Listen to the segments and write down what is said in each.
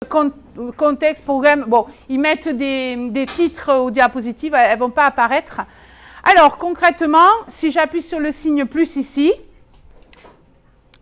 contexte, programme, bon, ils mettent des titres aux diapositives, elles ne vont pas apparaître. Alors, concrètement, si j'appuie sur le signe plus ici,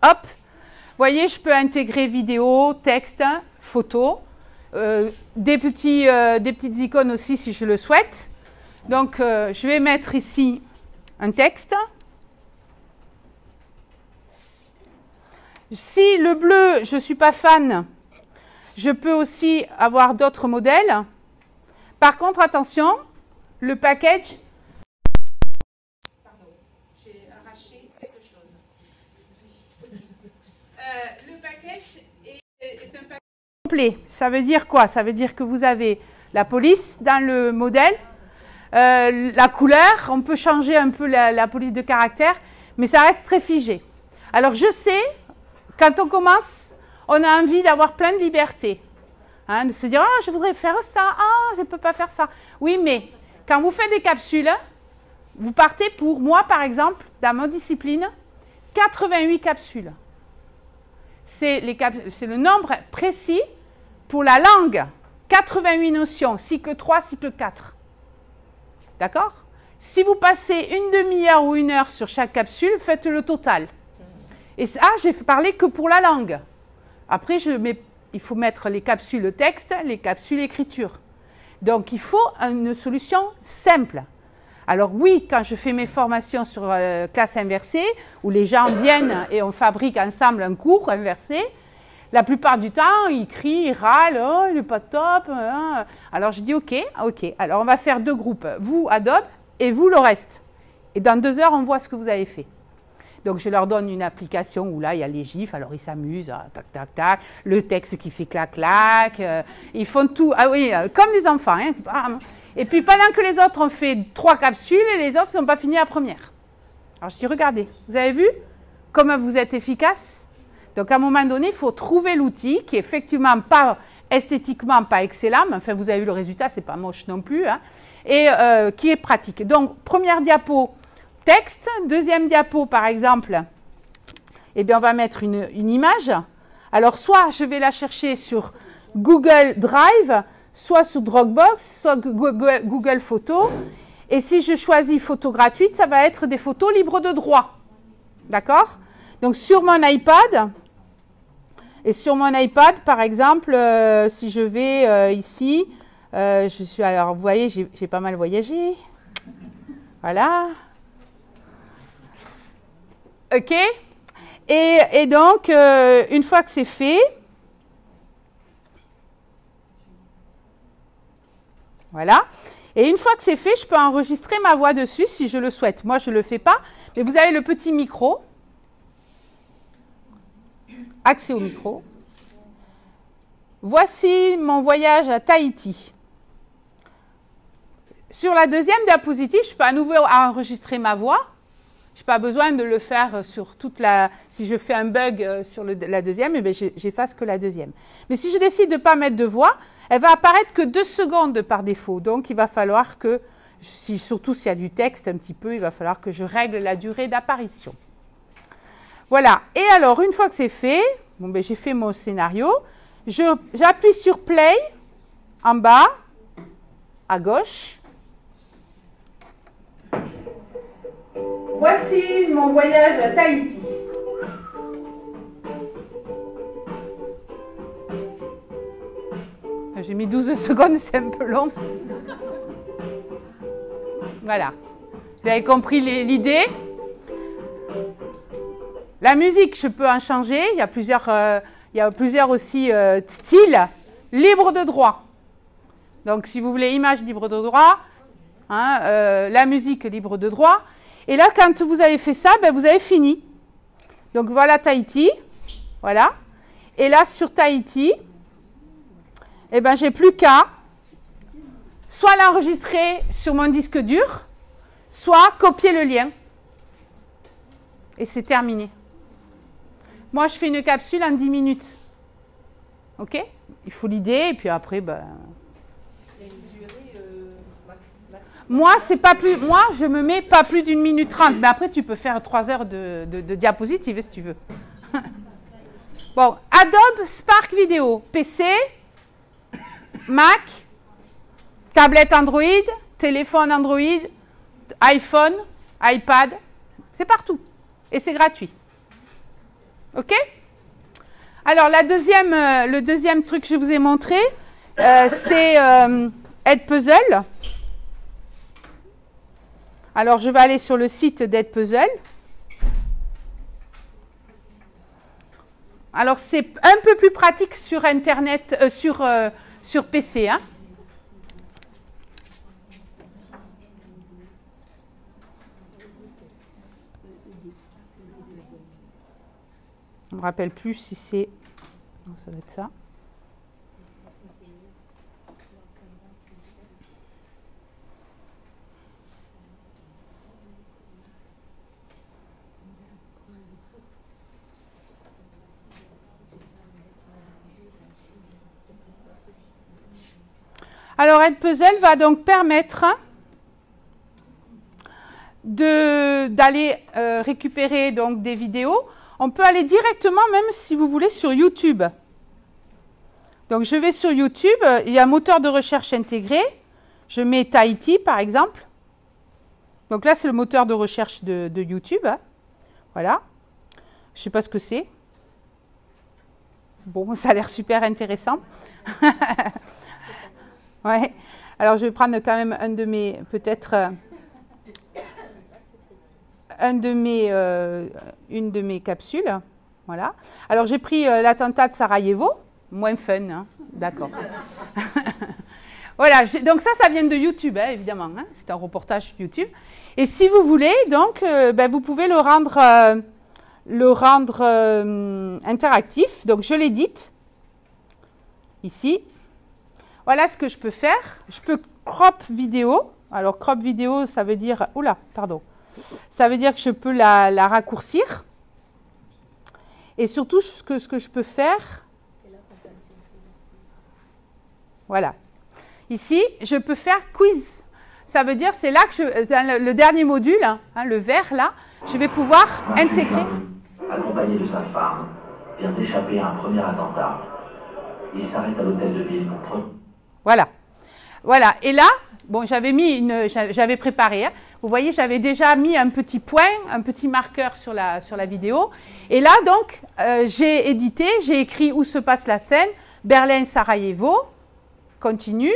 hop, vous voyez, je peux intégrer vidéo, texte, photo, des petites icônes aussi si je le souhaite. Donc, je vais mettre ici un texte. Si le bleu, je ne suis pas fan, je peux aussi avoir d'autres modèles. Par contre, attention, le package... Pardon, j'ai arraché quelque chose. Le package est un package complet. Ça veut dire quoi? Ça veut dire que vous avez la police dans le modèle, la couleur, on peut changer un peu la police de caractère, mais ça reste très figé. Alors, je sais... Quand on commence, on a envie d'avoir plein de liberté. Hein, de se dire, oh, je voudrais faire ça, oh, je ne peux pas faire ça. Oui, mais quand vous faites des capsules, vous partez pour, moi par exemple, dans ma discipline, 88 capsules. C'est le nombre précis pour la langue. 88 notions, cycle 3, cycle 4. D'accord? Si vous passez une demi-heure ou une heure sur chaque capsule, faites le total. Et ça, j'ai parlé que pour la langue. Après, il faut mettre les capsules texte, les capsules écriture. Donc, il faut une solution simple. Alors oui, quand je fais mes formations sur classe inversée, où les gens viennent et on fabrique ensemble un cours inversé, la plupart du temps, ils crient, ils râlent, oh, il n'est pas top. Hein. Alors, je dis, ok. Alors, on va faire 2 groupes. Vous, Adobe, et vous, le reste. Et dans 2 heures, on voit ce que vous avez fait. Donc, je leur donne une application où là, il y a les gifs, alors ils s'amusent, tac, tac, tac, le texte qui fait clac, clac, ils font tout, ah oui, comme des enfants. Hein. Et puis, pendant que les autres ont fait 3 capsules, et les autres n'ont pas fini la première. Alors, je dis, regardez, vous avez vu comment vous êtes efficace? Donc, à un moment donné, il faut trouver l'outil qui est effectivement pas esthétiquement pas excellent, mais enfin, vous avez vu le résultat, c'est pas moche non plus, hein, et qui est pratique. Donc, première diapo, texte. Deuxième diapo, par exemple, eh bien, on va mettre une image. Alors, soit je vais la chercher sur Google Drive, soit sur Dropbox, soit Google Photos. Et si je choisis photo gratuite, ça va être des photos libres de droit. D'accord? Donc, sur mon iPad, et sur mon iPad, par exemple, si je vais ici, alors, vous voyez, j'ai pas mal voyagé. Voilà. OK? Et donc, une fois que c'est fait, voilà. Et une fois que c'est fait, je peux enregistrer ma voix dessus si je le souhaite. Moi, je ne le fais pas, mais vous avez le petit micro. Accès au micro. Voici mon voyage à Tahiti. Sur la deuxième diapositive, je peux à nouveau enregistrer ma voix. Je n'ai pas besoin de le faire sur toute la... Si je fais un bug sur la deuxième, eh bien, j'efface que la deuxième. Mais si je décide de ne pas mettre de voix, elle va apparaître que 2 secondes par défaut. Donc, il va falloir que, surtout s'il y a du texte un petit peu, il va falloir que je règle la durée d'apparition. Voilà. Et alors, une fois que c'est fait, bon, ben, j'ai fait mon scénario. J'appuie sur Play, en bas, à gauche. Voici mon voyage à Tahiti. J'ai mis 12 secondes, c'est un peu long. Voilà. Vous avez compris l'idée? La musique, je peux en changer. Il y a plusieurs aussi styles libres de droit. Donc, si vous voulez image libre de droit, hein, la musique libre de droit. Et là, quand vous avez fait ça, ben, vous avez fini. Donc, voilà Tahiti. Voilà. Et là, sur Tahiti, eh ben, j'ai plus qu'à soit l'enregistrer sur mon disque dur, soit copier le lien. Et c'est terminé. Moi, je fais une capsule en 10 minutes. OK? Il faut l'idée, et puis après, ben... Moi, je me mets pas plus d'1 minute 30. Mais après, tu peux faire 3 heures de diapositives, si tu veux. Bon, Adobe Spark Video, PC, Mac, tablette Android, téléphone Android, iPhone, iPad, c'est partout. Et c'est gratuit. OK? Alors, le deuxième truc que je vous ai montré, c'est Edpuzzle. Alors, je vais aller sur le site d'Edpuzzle. Alors, c'est un peu plus pratique sur Internet, sur PC. Hein. Je ne me rappelle plus si c'est... Non, ça va être ça. Alors, Edpuzzle va donc permettre d'aller récupérer donc, des vidéos. On peut aller directement, même si vous voulez, sur YouTube. Donc, je vais sur YouTube. Il y a un moteur de recherche intégré. Je mets Tahiti, par exemple. Donc là, c'est le moteur de recherche de YouTube. Hein. Voilà. Je ne sais pas ce que c'est. Bon, ça a l'air super intéressant. Ouais. Alors, je vais prendre quand même un de mes, peut-être, une de mes capsules. Voilà. Alors, j'ai pris l'attentat de Sarajevo. Moins fun, hein. D'accord. Voilà. Donc, ça vient de YouTube, hein, évidemment. Hein. C'est un reportage YouTube. Et si vous voulez, donc, vous pouvez le rendre interactif. Donc, je l'édite. Ici. Voilà ce que je peux faire. Je peux crop vidéo. Alors, crop vidéo, ça veut dire... Oula, pardon. Ça veut dire que je peux la raccourcir. Et surtout, ce que je peux faire... Voilà. Ici, je peux faire quiz. Ça veut dire, c'est là que le dernier module, hein, le vert, là, je vais pouvoir intégrer... Accompagné de sa femme, vient d'échapper à un premier attentat. Il s'arrête à l'hôtel de ville pour prendre... Voilà. Voilà. Et là, bon, j'avais préparé. Hein. Vous voyez, j'avais déjà mis un petit point, un petit marqueur sur la vidéo. Et là, donc, j'ai édité, j'ai écrit où se passe la scène. Berlin, Sarajevo. Continue.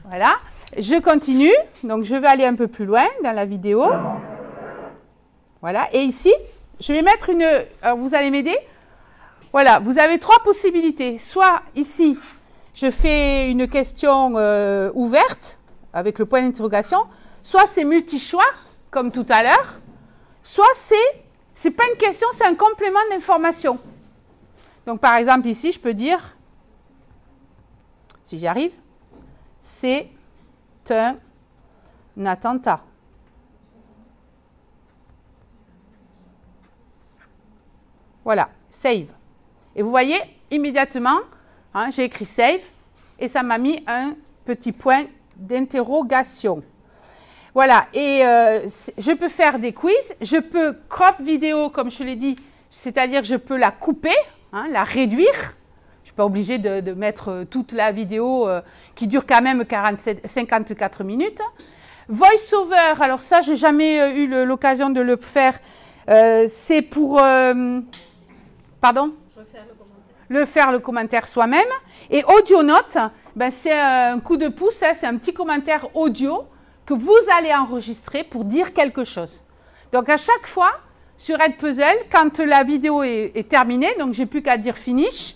Voilà. Je continue. Donc, je vais aller un peu plus loin dans la vidéo. Voilà. Et ici, je vais mettre une... Alors, vous allez m'aider? Voilà. Vous avez trois possibilités. Soit ici... Je fais une question ouverte avec le point d'interrogation. Soit c'est multi-choix, comme tout à l'heure. Soit c'est pas une question, c'est un complément d'information. Donc, par exemple, ici, je peux dire, si j'y arrive, c'est un attentat. Voilà, save. Et vous voyez, immédiatement, hein, j'ai écrit save et ça m'a mis un petit point d'interrogation. Voilà, et je peux faire des quiz, je peux crop vidéo comme je l'ai dit, c'est-à-dire que je peux la couper, hein, la réduire. Je ne suis pas obligée de mettre toute la vidéo qui dure quand même 54 minutes. VoiceOver, alors ça, je n'ai jamais eu l'occasion de le faire. C'est pour... pardon ? Faire le commentaire soi-même. Et AudioNote, c'est un coup de pouce, hein, c'est un petit commentaire audio que vous allez enregistrer pour dire quelque chose. Donc, à chaque fois, sur Edpuzzle, quand la vidéo est terminée, donc j'ai plus qu'à dire finish,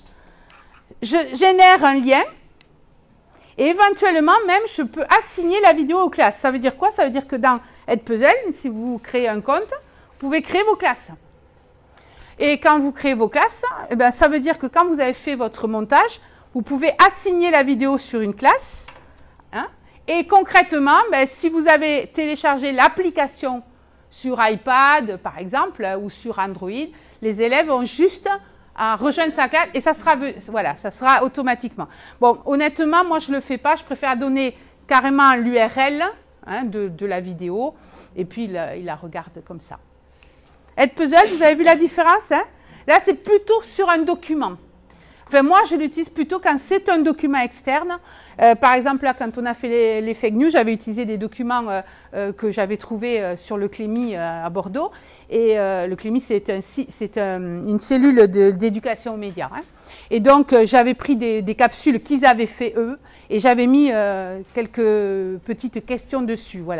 je génère un lien et éventuellement, même, je peux assigner la vidéo aux classes. Ça veut dire quoi? Ça veut dire que dans Edpuzzle, si vous créez un compte, vous pouvez créer vos classes. Et quand vous créez vos classes, ça veut dire que quand vous avez fait votre montage, vous pouvez assigner la vidéo sur une classe. Hein, et concrètement, si vous avez téléchargé l'application sur iPad, par exemple, ou sur Android, les élèves ont juste à rejoindre sa classe et ça sera automatiquement. Bon, honnêtement, moi, je ne le fais pas. Je préfère donner carrément l'URL de la vidéo et puis il la regarde comme ça. Edpuzzle, vous avez vu la différence, hein? Là, c'est plutôt sur un document. Enfin, moi, je l'utilise plutôt quand c'est un document externe. Par exemple, là, quand on a fait les fake news, j'avais utilisé des documents que j'avais trouvés sur le Clémy à Bordeaux. Et le Clémy, c'est une cellule d'éducation aux médias. Hein. Et donc, j'avais pris des capsules qu'ils avaient fait eux, et j'avais mis quelques petites questions dessus. Voilà.